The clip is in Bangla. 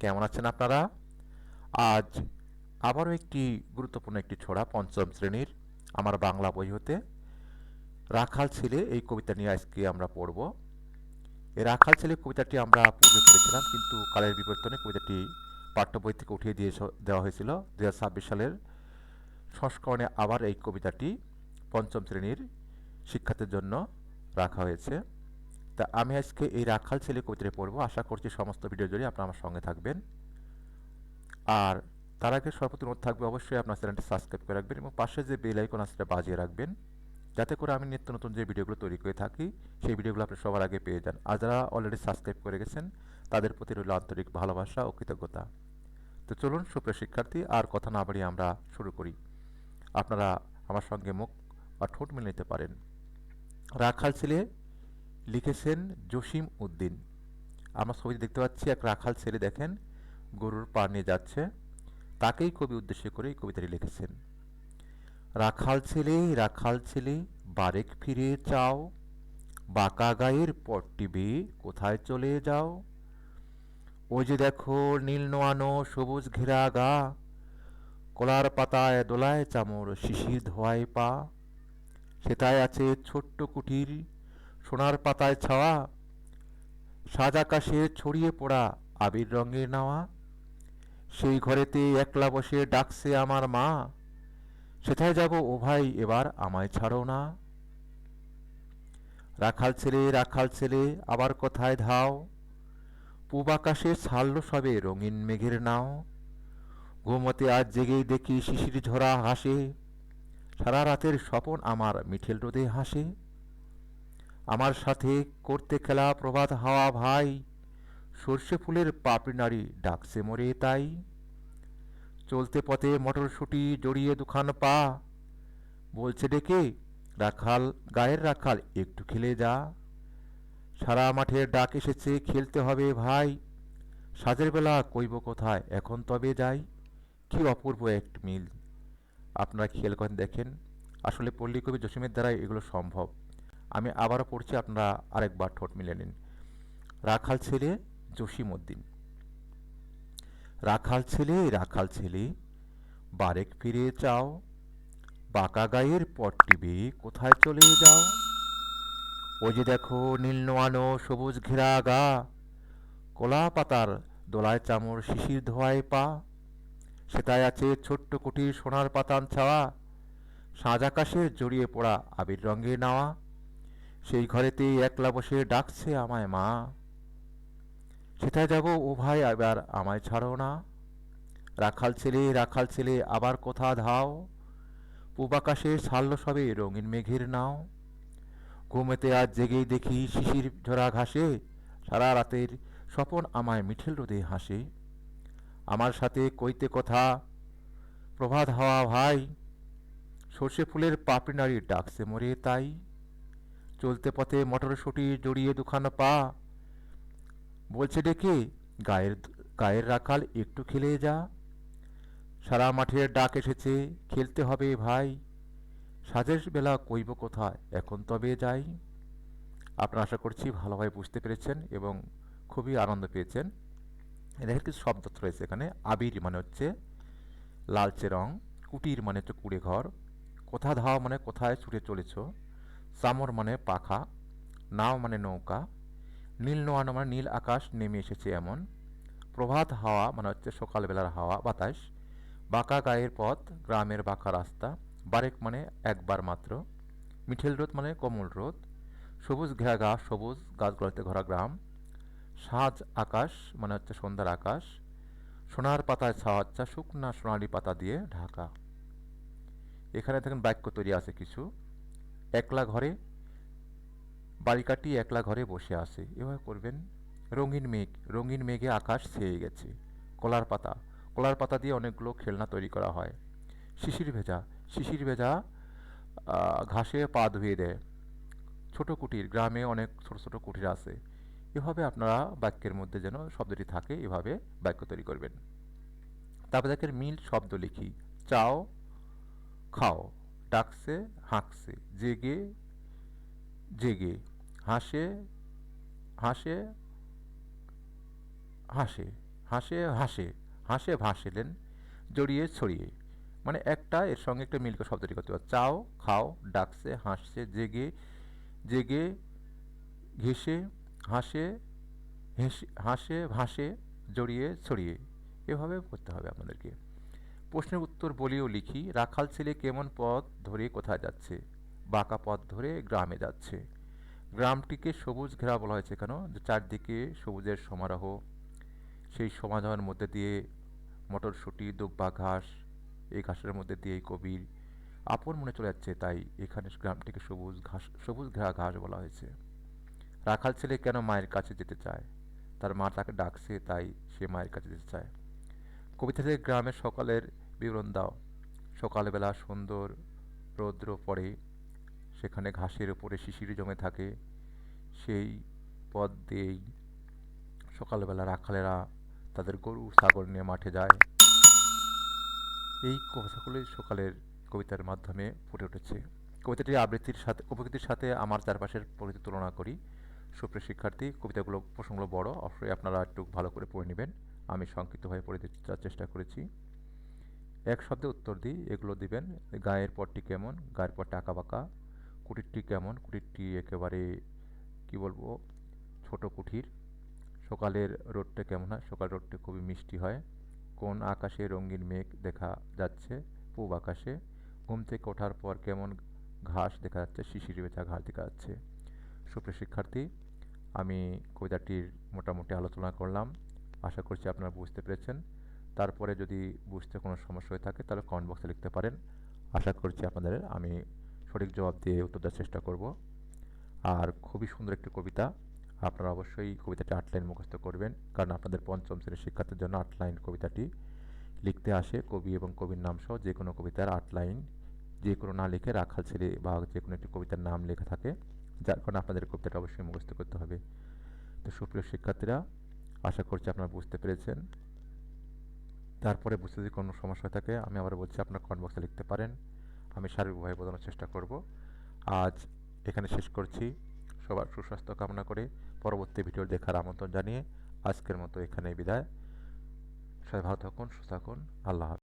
কেমন আছেন আপনারা? আজ আবারও একটি গুরুত্বপূর্ণ একটি ছড়া পঞ্চম শ্রেণীর আমার বাংলা বই হতে রাখাল ছেলে এই কবিতা নিয়ে আজকে আমরা পড়ব। এই রাখাল ছেলে কবিতাটি আমরা পূর্বে পড়েছিলাম, কিন্তু কালের বিবর্তনে কবিতাটি পাঠ্য বই থেকে উঠিয়ে দেওয়া হয়েছিল। 2026 সালের সংস্করণে আবার এই কবিতাটি পঞ্চম শ্রেণীর শিক্ষার্থীর জন্য রাখা হয়েছে। তা আমি আজকে এই রাখাল ছেলে কবিতাটি পড়ব। আশা করছি সমস্ত ভিডিও জুড়ে আপনারা আমার সঙ্গে থাকবেন। আর তার আগে সর্বপ্রথম অনুরোধ থাকবে, অবশ্যই আপনার চ্যানেলটি সাবস্ক্রাইব করে রাখবেন এবং পাশে যে বেল আইকন আছে সেটা বাজিয়ে রাখবেন, যাতে করে আমি নিত্য নতুন যে ভিডিওগুলো তৈরি করে থাকি সেই ভিডিওগুলো আপনি সবার আগে পেয়ে যান। আর যারা অলরেডি সাবস্ক্রাইব করে গেছেন তাদের প্রতি রইল আন্তরিক ভালোবাসা ও কৃতজ্ঞতা। তো চলুন সুপ্রিয় শিক্ষার্থী, আর কথা না বাড়িয়ে আমরা শুরু করি। আপনারা আমার সঙ্গে মুখ বা ঠোঁট মিলে নিতে পারেন। রাখাল ছেলে লিখেছেন জসিম উদ্দিন। আমরা ছবিতে দেখতে পাচ্ছি এক রাখাল ছেলে, দেখেন গরুর পাড় নিয়ে যাচ্ছে। তাকেই কবি উদ্দেশ্য করে এই কবিতাটি লিখেছেন। রাখাল ছেলে বারেক ফিরে চাও, বাঁকা গায়ের পট্টি বেয়ে কোথায় চলে যাও? ওই যে দেখো নীল নোয়ানো সবুজ ঘেরা গা, কলার পাতায় দোলায় চামর শিশির ধোয়ায় পা, সেটায় আছে ছোট্ট কুঠির সোনার পাতায় ছাওয়া, সাজ আকাশে ছড়িয়ে পড়া আবির রঙের নাওয়া, সেই ঘরেতে একলা বসে ডাকছে আমার মা, সেথায় যাব ও ভাই এবার আমায় ছাড়ো না। রাখাল ছেলে আবার কোথায় ধাও, পূব আকাশে ছাড়লো সবে রঙিন মেঘের নাও, ঘুমোতে আজ জেগেই দেখি শিশির ঝরা হাসে, সারা রাতের স্বপন আমার মিঠেল রোদে হাসে, আমার সাথে করতে খেলা প্রভাত হাওয়া ভাই, সর্ষে ফুলের পাপড়ি নাড়ি ডাকছে মোরে তাই, চলতে পথে মটরশুঁটি জড়িয়ে দুখান পা, বলছে ডেকে রাখাল গায়ের রাখাল একটু খেলে যা, সারা মাঠের ডাক এসেছে খেলতে হবে ভাই, সাজের বেলা কইব কোথায় এখন তবে যাই। কি অপূর্ব এক মিল! আপনারা খেয়াল করেন, দেখেন, আসলে পল্লী কবি জসিমের দ্বারাই এগুলো সম্ভব। আমি আবারও পড়ছি, আপনারা আরেকবার ঠোঁট মিলে নিন। রাখাল ছেলে জসিম উদ্দিন। রাখাল ছেলে বারেক ফিরে চাও, বাঁকা গায়ের পট্টি বেয়ে কোথায় চলে যাও? ওই যে দেখো নীল নোয়ানো সবুজ ঘেরা গা, কলা পাতার দোলায় চামর শিশির ধোয়ায় পা, সেটায় আছে ছোট্ট কুটির সোনার পাতান ছাওয়া, সাজ আকাশের জড়িয়ে পড়া আবির রঙের নাওয়া, সেই ঘরেতেই একলা বসে ডাকছে আমায় মা, সেটায় যাব ও ভাই এবার আমায় ছাড়ো না। রাখাল ছেলে আবার কোথা ধাও, পূব আকাশে ছাড়লো সবে রঙিন মেঘের নাও, ঘুমেতে আজ জেগেই দেখি শিশির ঝরা ঘাসে, সারা রাতের স্বপন আমায় মিঠেল রোদে হাসে, আমার সাথে কইতে কথা প্রভাত হাওয়া ভাই, সর্ষে ফুলের পাপড়ি নাড়ি ডাকছে মোরে তাই, চলতে পথে মটরশুঁটি জড়িয়ে দুখান পা, বলছে ডেকে গায়ের গায়ের রাখাল একটু খেলে যা, সারা মাঠের ডাক এসেছে খেলতে হবে ভাই, সাজের বেলা কইব কোথায় এখন তবে যাই। আপনারা আশা করছি ভালোভাবে বুঝতে পেরেছেন এবং খুবই আনন্দ পেয়েছেন। দেখেন কিছু শব্দ রয়েছে এখানে। আবির মানে হচ্ছে লালচে রং, কুটির মানে হচ্ছে কুড়ে ঘর, কোথা ধাওয়া মানে কোথায় ছুটে চলেছ, চামর মানে পাখা, নাও মানে নৌকা, নীল নোয়ানো মানে নীল আকাশ নেমে এসেছে এমন, প্রভাত হাওয়া মানে হচ্ছে সকালবেলার হাওয়া বাতাস, বাঁকা গায়ের পথ গ্রামের বাঁকা রাস্তা, বারেক মানে একবার মাত্র, মিঠেল রোদ মানে কোমল রোদ, সবুজ ঘেরা গা সবুজ গাছগুলোতে ভরা গ্রাম, সাজ আকাশ মানে হচ্ছে সন্ধ্যার আকাশ, সোনার পাতায় ছাওয়াচ্ছা শুকনা সোনালি পাতা দিয়ে ঢাকা। এখানে দেখেন বাক্য তৈরি আছে কিছু। একলা ঘরে বাড়ি কাটি একলা ঘরে বসে আছে, এভাবে করবেন। রঙিন মেঘে আকাশ ছেয়ে গেছে। কলার পাতা দিয়ে অনেকগুলো খেলনা তৈরি করা হয়। শিশির ভেজা ঘাসে পা ধুয়ে দেয়। ছোট কুটির, গ্রামে অনেক ছোট ছোট কুটির আছে। এভাবে আপনারা বাক্যের মধ্যে যেন শব্দটি থাকে এভাবে বাক্য তৈরি করবেন। তারপর দেখেন মিল শব্দ লিখি। চাও, খাও, ডাকছে, হাঁকছে, জেগে জেগে, হাসে হাসে হাসে হাসে হাসে হাসে ভাসিলেন জড়িয়ে ছড়িয়ে, মানে একটা এর সঙ্গে একটা মিল করে শব্দটি করতে পারো। চাও খাও ডাকছে হাসছে জেগে জেগে ঘেঁষে হাসে হাসে ভাসে জড়িয়ে ছড়িয়ে, এভাবে করতে হবে আপনাদেরকে। প্রশ্নের উত্তর বলিও লিখি, রাখাল ছেলে কেমন পথ ধরে কোথায় যাচ্ছে? বাঁকা পথ ধরে গ্রামে যাচ্ছে। গ্রামটিকে সবুজ ঘেরা বলা হয়েছে কেন? যে চারদিকে সবুজের সমারোহ, সেই সমারোহের মধ্যে দিয়ে মটরশুঁটি দুব্বা ঘাস, এই ঘাসের মধ্যে দিয়ে এই কবির আপন মনে চলে যাচ্ছে, তাই এখানে গ্রামটিকে সবুজ ঘেরা ঘাস বলা হয়েছে। রাখাল ছেলে কেন মায়ের কাছে যেতে চায়? তার মা তাকে ডাকছে, তাই সে মায়ের কাছে যেতে চায়। কবিতাতে গ্রামের সকালের বিবরণ দাও। সকালবেলা সুন্দর রৌদ্র পড়ে, সেখানে ঘাসের উপরে শিশির জমে থাকে, সেই পথ দিয়েই সকালবেলা রাখালেরা তাদের গরু ছাগল নিয়ে মাঠে যায়। এই কথাগুলি সকালের কবিতার মাধ্যমে ফুটে উঠেছে। কবিতাটি আবৃত্তির সাথে প্রকৃতির সাথে আমার চারপাশের প্রকৃতির তুলনা করি। সুপ্রিয় শিক্ষার্থী, প্রসঙ্গগুলো বড়, অবশ্যই আপনারা একটু ভালো করে পড়ে নেবেন। আমি সংক্ষিপ্তভাবে পড়ে দিতে চেষ্টা করেছি। এক শব্দে উত্তর দিই, এগুলো দিবেন। গায়ের পরটি কেমন? গায়ের পরটা আঁকা বাঁকা। কুটিরটি কেমন? কুটিরটি একেবারে কি বলবো, ছোট কুঠির। সকালের রোদটা কেমন হয়? সকাল রোদটা খুবই মিষ্টি হয়। কোন আকাশে রঙিন মেঘ দেখা যাচ্ছে? পূব আকাশে। ঘুম থেকে ওঠার পর কেমন ঘাস দেখা যাচ্ছে? শিশির ভেজা ঘাস দেখা যাচ্ছে। সুপ্রিয় শিক্ষার্থী, আমি কবিতাটির মোটামুটি আলোচনা করলাম, আশা করছি আপনারা বুঝতে পেরেছেন। তারপরে যদি বুঝতে কোনো সমস্যা হয়ে থাকে তাহলে কমেন্ট বক্সে লিখতে পারেন, আশা করছি আপনাদের আমি সঠিক জবাব দিয়ে উত্তর দেওয়ার চেষ্টা করব। আর খুবই সুন্দর একটি কবিতা, আপনারা অবশ্যই কবিতাটি 8 লাইন মুখস্থ করবেন, কারণ আপনাদের পঞ্চম শ্রেণীর শিক্ষার্থীর জন্য 8 লাইন কবিতাটি লিখতে আসে। কবি এবং কবির নাম সহ যে কোনো কবিতার 8 লাইন, যে কোনো না লিখে রাখাল ছেলে বা যে কোনো একটি কবিতার নাম লেখা থাকে, যার কারণে আপনাদের কবিতাটা অবশ্যই মুখস্থ করতে হবে। তো সুপ্রিয় শিক্ষার্থীরা, আশা করছি আপনারা বুঝতে পেরেছেন। তারপরে বুঝতে যদি কোনো সমস্যা থাকে আমি আবার বলছি আপনারা কমেন্ট বক্সে লিখতে পারেন, আমি সার্বিকভাবে বোঝানোর চেষ্টা করব। আজ এখানে শেষ করছি। সবার সুস্বাস্থ্য কামনা করে পরবর্তী ভিডিও দেখার আমন্ত্রণ জানিয়ে আজকের মতো এখানেই বিদায়। সবাই ভালো থাকুন, সুস্থ থাকুন। আল্লাহ হাফেজ।